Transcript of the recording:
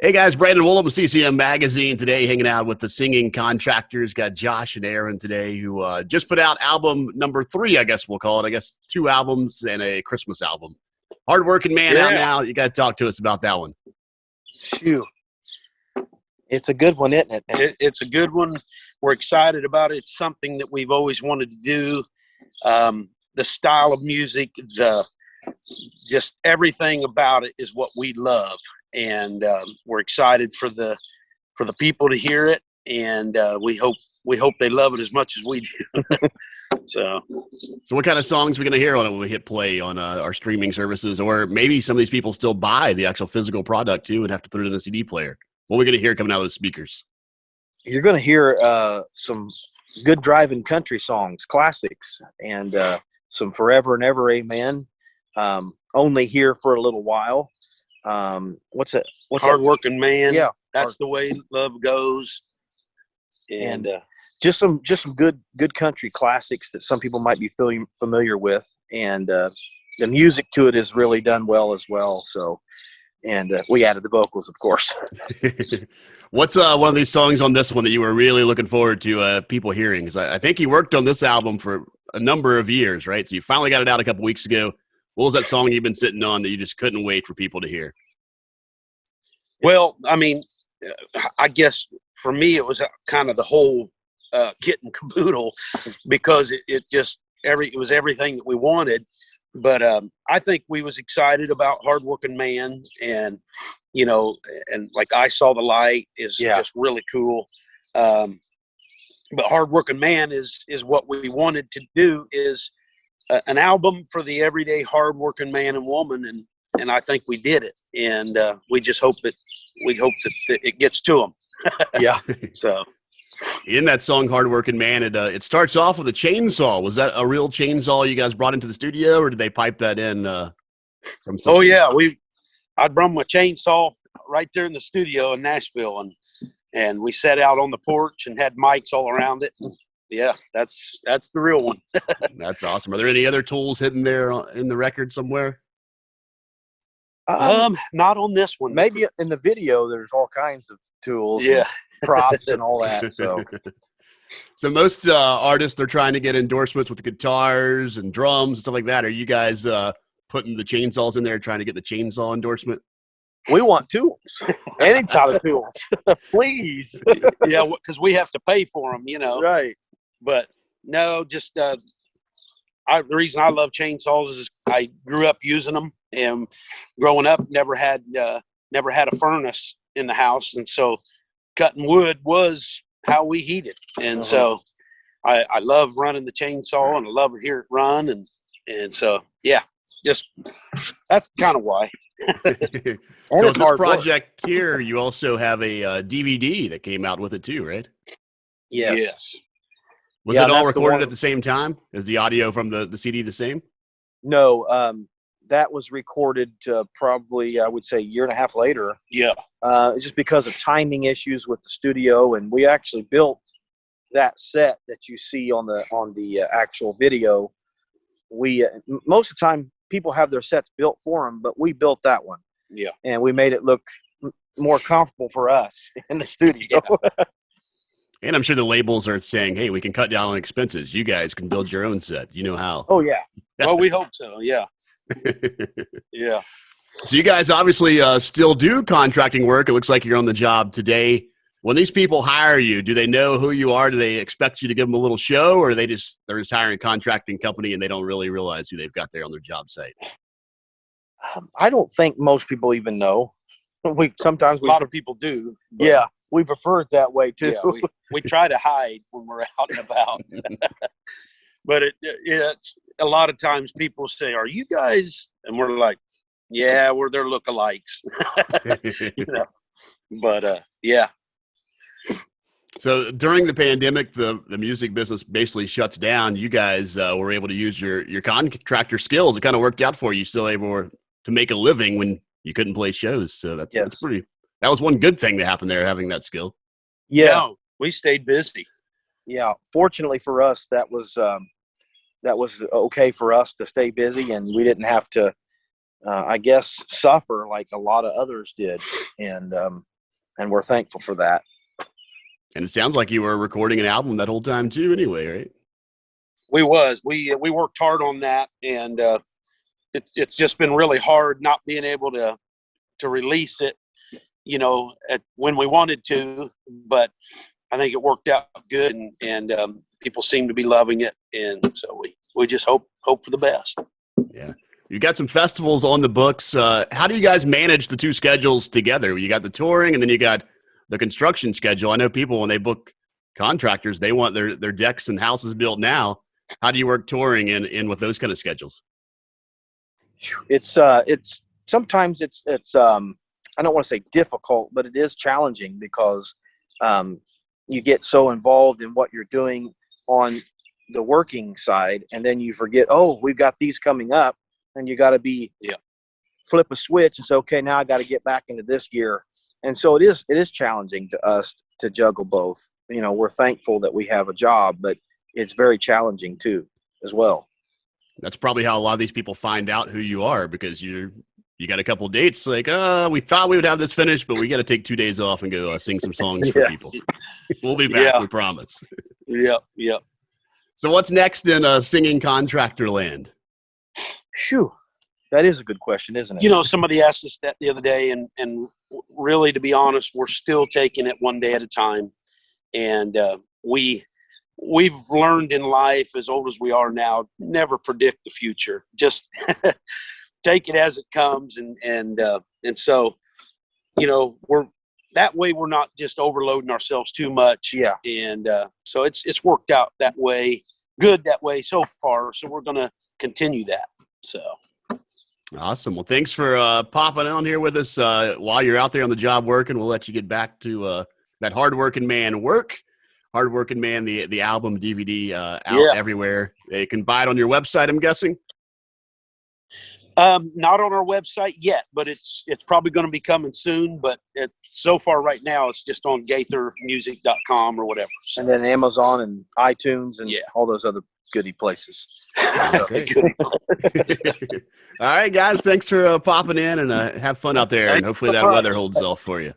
Hey guys, Brandon Woolham with CCM Magazine today, hanging out with the Singing Contractors. Got Josh and Aaron today, who just put out album number 3, I guess we'll call it. I guess 2 albums and a Christmas album. Workin Man out now. You got to talk to us about that one. Phew. It's a good one, isn't it? It's a good one. We're excited about it. It's something that we've always wanted to do. The style of music, just everything about it is what we love, and we're excited for the people to hear it, and we hope they love it as much as we do. So what kind of songs are we going to hear on it when we hit play on our streaming services, or maybe some of these people still buy the actual physical product too and have to put it in a CD player? What are we going to hear coming out of those speakers? You're going to hear some good driving country songs, classics, and some Forever and Ever Amen. Only Here for a Little While. What's it? Workin Man. Yeah, that's the way love goes. And just some good country classics that some people might be familiar with, and the music to it is really done well as well. So, and we added the vocals, of course. What's one of these songs on this one that you were really looking forward to people hearing? Because I think you worked on this album for a number of years, right? So you finally got it out a couple weeks ago. What was that song you've been sitting on that you just couldn't wait for people to hear? Well, I mean, I guess for me it was kind of the whole kit and caboodle, because it was everything that we wanted. But I think we was excited about Workin Man, and and like I Saw the Light is just really cool. But Workin Man is what we wanted to do, is an album for the everyday hardworking man and woman, and I think we did it, and we just hope that it gets to them. Yeah. So in that song Workin Man, it starts off with a chainsaw. Was that a real chainsaw you guys brought into the studio, or did they pipe that in from something? Oh yeah, I brought my chainsaw right there in the studio in Nashville, and we sat out on the porch and had mics all around it. Yeah, that's the real one. That's awesome. Are there any other tools hidden there in the record somewhere? Not on this one. Maybe in the video there's all kinds of tools, props and all that. So most artists, they're trying to get endorsements with the guitars and drums and stuff like that. Are you guys putting the chainsaws in there, trying to get the chainsaw endorsement? We want tools, any type of tools, please. Yeah, because we have to pay for them, Right. But no, just the reason I love chainsaws is I grew up using them, and growing up never had a furnace in the house, and so cutting wood was how we heated. And so I love running the chainsaw, and I love to hear it run, and so just that's kind of why. So this project here, you also have a DVD that came out with it too, right? Yes. Was it all recorded at the same time? Is the audio from the CD the same? No, that was recorded probably, I would say, a year and a half later. Yeah. Just because of timing issues with the studio, and we actually built that set that you see on the actual video. We most of the time people have their sets built for them, but we built that one. Yeah. And we made it look more comfortable for us in the studio. Yeah. And I'm sure the labels are saying, hey, we can cut down on expenses. You guys can build your own set. You know how. Oh, yeah. Well, we hope so. Yeah. Yeah. So you guys obviously still do contracting work. It looks like you're on the job today. When these people hire you, do they know who you are? Do they expect you to give them a little show, or they're just hiring a contracting company and they don't really realize who they've got there on their job site? I don't think most people even know. Sometimes a lot of people do. Yeah. We prefer it that way too. Yeah, we try to hide when we're out and about. But it's a lot of times people say, "Are you guys?" And we're like, "Yeah, we're their lookalikes." But yeah. So during the pandemic, the music business basically shuts down. You guys were able to use your contractor skills. It kind of worked out for you. You're still able to make a living when you couldn't play shows. So that's pretty. That was one good thing that happened there, having that skill. Yeah, we stayed busy. Yeah, fortunately for us, that was okay for us to stay busy, and we didn't have to, I guess, suffer like a lot of others did. And and we're thankful for that. And it sounds like you were recording an album that whole time too, anyway, right? We worked hard on that, and it's just been really hard not being able to release it, when we wanted to. But I think it worked out good, and people seem to be loving it, and so we just hope for the best. Yeah. You got some festivals on the books. How do you guys manage the two schedules together? You got the touring, and then you got the construction schedule. I know people, when they book contractors, they want their decks and houses built now. How do you work touring in with those kind of schedules? It's sometimes it's I don't want to say difficult, but it is challenging because you get so involved in what you're doing on the working side, and then you forget, oh, we've got these coming up, and you got to flip a switch and say, okay, now I got to get back into this gear. And so it is challenging to us to juggle both. We're thankful that we have a job, but it's very challenging too, as well. That's probably how a lot of these people find out who you are, because you got a couple dates like, we thought we would have this finished, but we got to take 2 days off and go sing some songs for people. We'll be back, we promise. Yep. So what's next in Singing Contractor land? Phew. That is a good question, isn't it? Somebody asked us that the other day, and really, to be honest, we're still taking it one day at a time. And we've learned in life, as old as we are now, never predict the future. Just take it as it comes, and so we're that way. We're not just overloading ourselves too much. Yeah. And so it's worked out that way, good that way so far. So we're going to continue that. So. Awesome. Well, thanks for popping on here with us while you're out there on the job working. We'll let you get back to that Workin Man work. Workin Man, the album, DVD out everywhere. You can buy it on your website, I'm guessing. Not on our website yet, but it's probably going to be coming soon. But so far right now, it's just on gaithermusic.com or whatever. So. And then Amazon and iTunes and all those other goody places. All right, guys. Thanks for popping in, and have fun out there. And hopefully that weather holds off for you.